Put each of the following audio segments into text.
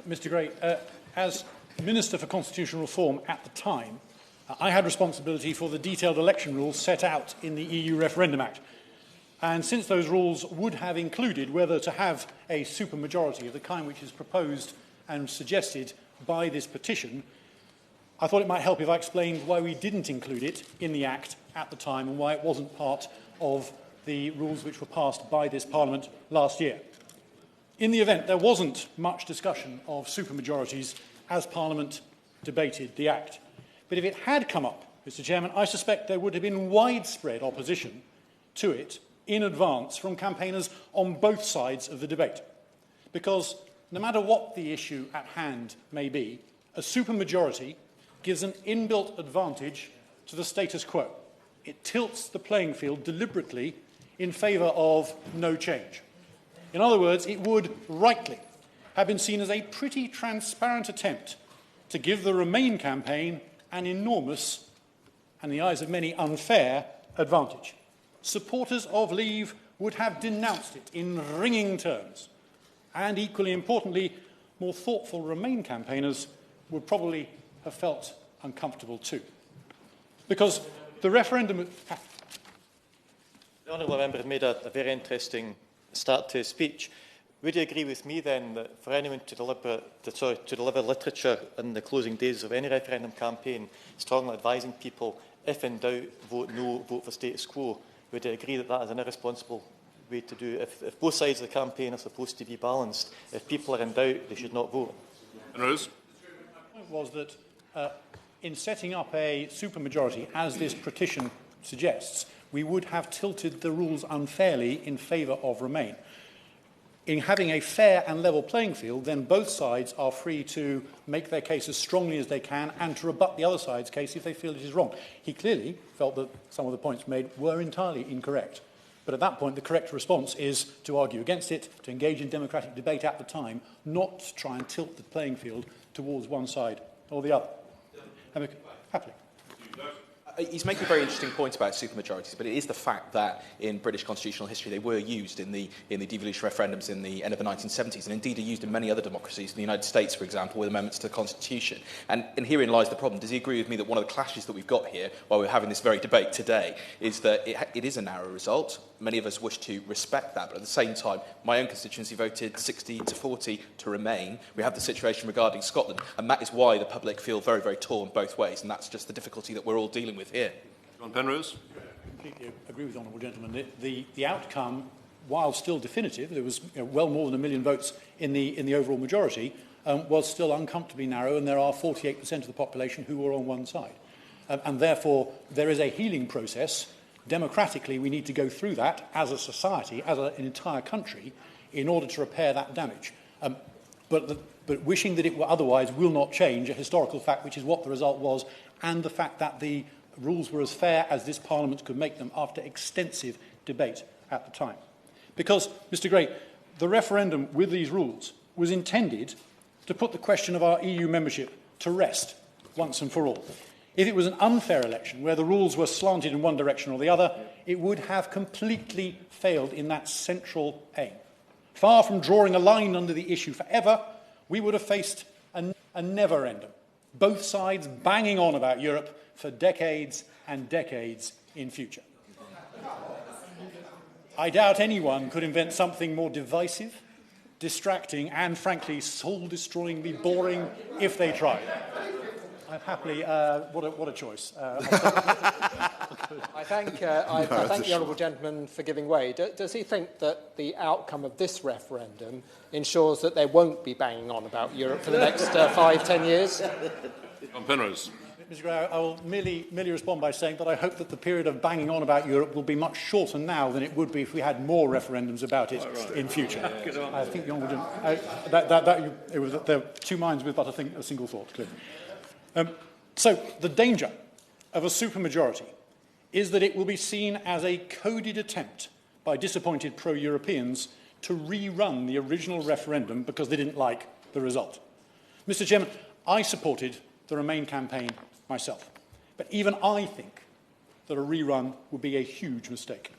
Mr. Gray, as Minister for Constitutional Reform at the time, I had responsibility for the detailed election rules set out in the EU Referendum Act. And since those rules would have included whether to have a supermajority of the kind which is proposed and suggested by this petition, I thought it might help if I explained why we didn't include it in the Act at the time and why it wasn't part of the rules which were passed by this Parliament last year. In the event, there wasn't much discussion of supermajorities as Parliament debated the Act. But if it had come up, Mr. Chairman, I suspect there would have been widespread opposition to it in advance from campaigners on both sides of the debate. Because no matter what the issue at hand may be, a supermajority gives an inbuilt advantage to the status quo. It tilts the playing field deliberately in favour of no change. In other words, it would rightly have been seen as a pretty transparent attempt to give the Remain campaign an enormous, and in the eyes of many unfair, advantage. Supporters of Leave would have denounced it in ringing terms, and equally importantly, more thoughtful Remain campaigners would probably have felt uncomfortable too. Because the referendum... The honourable member made a very interesting start to his speech. Would you agree with me then that for anyone to deliver literature in the closing days of any referendum campaign, strongly advising people, if in doubt, vote no, vote for status quo, would you agree that that is an irresponsible way to do it? If both sides of the campaign are supposed to be balanced, if people are in doubt, they should not vote. Penrose. The point was that in setting up a supermajority, as this petition suggests, we would have tilted the rules unfairly in favour of Remain. In having a fair and level playing field, then both sides are free to make their case as strongly as they can and to rebut the other side's case if they feel it is wrong. He clearly felt that some of the points made were entirely incorrect. But at that point, the correct response is to argue against it, to engage in democratic debate at the time, not to try and tilt the playing field towards one side or the other. Happily. He's making a very interesting point about supermajorities, but it is the fact that in British constitutional history they were used in the devolution referendums in the end of the 1970s, and indeed are used in many other democracies, in the United States, for example, with amendments to the Constitution. And herein lies the problem. Does he agree with me that one of the clashes that we've got here, while we're having this very debate today, is that it is a narrow result? Many of us wish to respect that, but at the same time, my own constituency voted 60 to 40 to Remain. We have the situation regarding Scotland, and that is why the public feel very, very torn both ways, and that's just the difficulty that we're all dealing with here. John Penrose. I completely agree with the honourable gentleman. The outcome, while still definitive, there was well more than 1 million votes in the overall majority, was still uncomfortably narrow, and there are 48% of the population who were on one side. And therefore, there is a healing process. Democratically, we need to go through that as a society, as an entire country, in order to repair that damage. But wishing that it were otherwise will not change a historical fact, which is what the result was, and the fact that the rules were as fair as this Parliament could make them after extensive debate at the time. Because, Mr. Gray, the referendum with these rules was intended to put the question of our EU membership to rest once and for all. If it was an unfair election where the rules were slanted in one direction or the other, it would have completely failed in that central aim. Far from drawing a line under the issue forever, we would have faced a never-ender, both sides banging on about Europe for decades and decades in future. I doubt anyone could invent something more divisive, distracting and, frankly, soul-destroyingly boring if they tried. I've happily... what a choice. I thank the honourable gentleman for giving way. Does he think that the outcome of this referendum ensures that they won't be banging on about Europe for the next 5-10 years? On Penrose. Mr. Gray, I will merely respond by saying that I hope that the period of banging on about Europe will be much shorter now than it would be if we had more referendums about it in future. I think the honourable gentleman... there are two minds with but a single thought, clearly. So the danger of a supermajority is that it will be seen as a coded attempt by disappointed pro-Europeans to rerun the original referendum because they didn't like the result. Mr. Chairman, I supported the Remain campaign myself, but even I think that a rerun would be a huge mistake.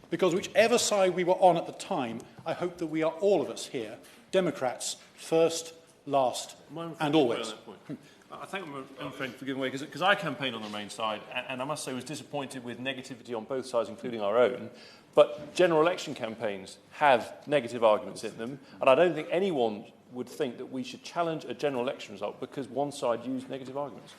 Because whichever side we were on at the time, I hope that we are all of us here, Democrats first, last and always. I thank my friend for giving way, because I campaigned on the Remain side, and I must say was disappointed with negativity on both sides, including our own. But general election campaigns have negative arguments in them, and I don't think anyone would think that we should challenge a general election result because one side used negative arguments.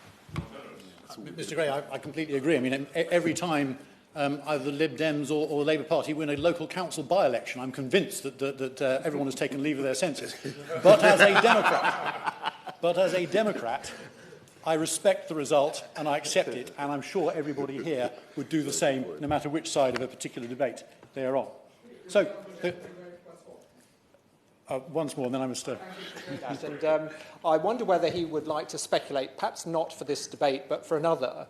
Mr. Gray, I completely agree. I mean, every time either the Lib Dems or the Labour Party win a local council by-election, I'm convinced that everyone has taken leave of their senses. But as a Democrat, I respect the result and I accept it, and I'm sure everybody here would do the same, no matter which side of a particular debate they are on. So, once more, and then I must... And I wonder whether he would like to speculate, perhaps not for this debate, but for another,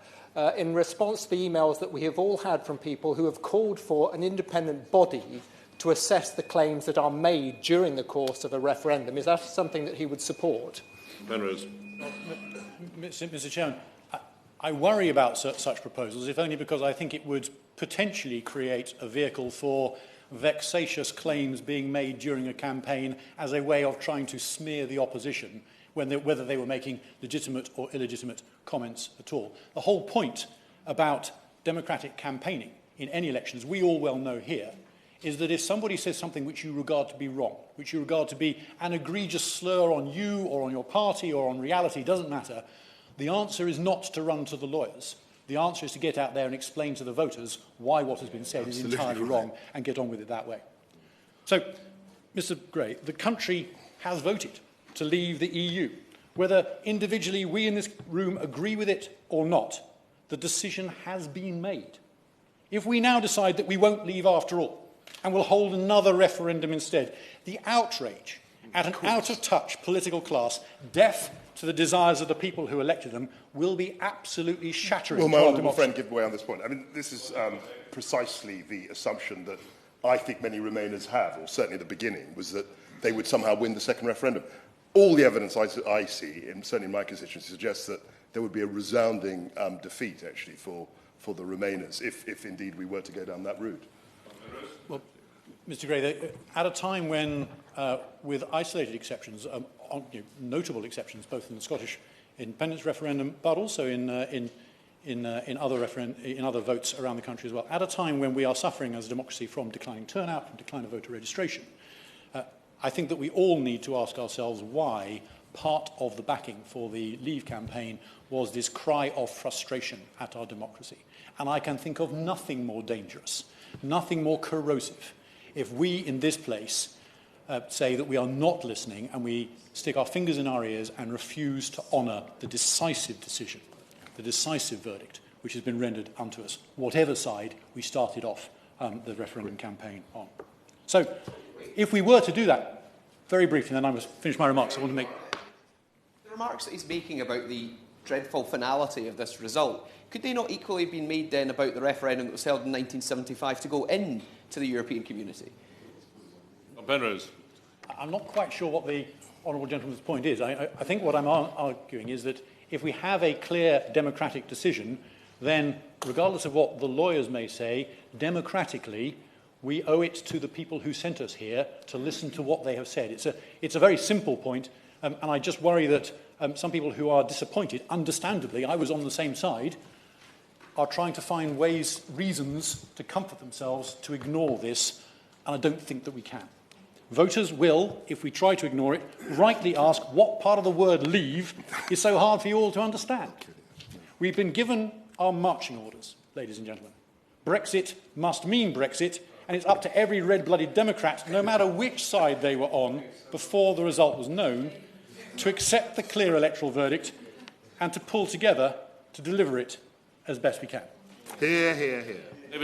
in response to the emails that we have all had from people who have called for an independent body to assess the claims that are made during the course of a referendum. Is that something that he would support? Penrose. Mr. Chairman, I worry about such proposals, if only because I think it would potentially create a vehicle for vexatious claims being made during a campaign as a way of trying to smear the opposition, whether they were making legitimate or illegitimate comments at all. The whole point about democratic campaigning in any elections, we all well know here, is that if somebody says something which you regard to be wrong, which you regard to be an egregious slur on you or on your party or on reality, doesn't matter, the answer is not to run to the lawyers. The answer is to get out there and explain to the voters why what has been said is entirely wrong and get on with it that way. So, Mr. Gray, the country has voted to leave the EU. Whether individually we in this room agree with it or not, the decision has been made. If we now decide that we won't leave after all and will hold another referendum instead, the outrage at an out-of-touch political class, deaf to the desires of the people who elected them, will be absolutely shattering. Will my honourable friend give way on this point? I mean, this is precisely the assumption that I think many Remainers have, or certainly at the beginning, was that they would somehow win the second referendum. All the evidence I see, and certainly in my constituency, suggests that there would be a resounding defeat, actually, for the Remainers, if indeed we were to go down that route. Well, Mr. Gray, at a time when, with isolated exceptions, notable exceptions, both in the Scottish independence referendum, but also in other votes around the country as well, at a time when we are suffering as a democracy from declining turnout, from decline of voter registration, I think that we all need to ask ourselves why part of the backing for the Leave campaign was this cry of frustration at our democracy. And I can think of nothing more dangerous, nothing more corrosive, if we in this place say that we are not listening and we stick our fingers in our ears and refuse to honour the decisive decision, the decisive verdict which has been rendered unto us, whatever side we started off the referendum campaign on. So, if we were to do that, very briefly, then I must finish my remarks. I want to make... The remarks that he's making about the dreadful finality of this result, could they not equally have been made then about the referendum that was held in 1975 to go in to the European community? Penrose. I'm not quite sure what the honourable gentleman's point is. I think what I'm arguing is that if we have a clear democratic decision, then, regardless of what the lawyers may say, democratically, we owe it to the people who sent us here to listen to what they have said. It's a very simple point, and I just worry that some people who are disappointed, understandably, I was on the same side, are trying to find reasons to comfort themselves to ignore this, and I don't think that we can. Voters will, if we try to ignore it, rightly ask what part of the word leave is so hard for you all to understand. We've been given our marching orders, ladies and gentlemen. Brexit must mean Brexit, and it's up to every red-blooded Democrat, no matter which side they were on before the result was known, to accept the clear electoral verdict and to pull together to deliver it as best we can. Hear, hear, hear.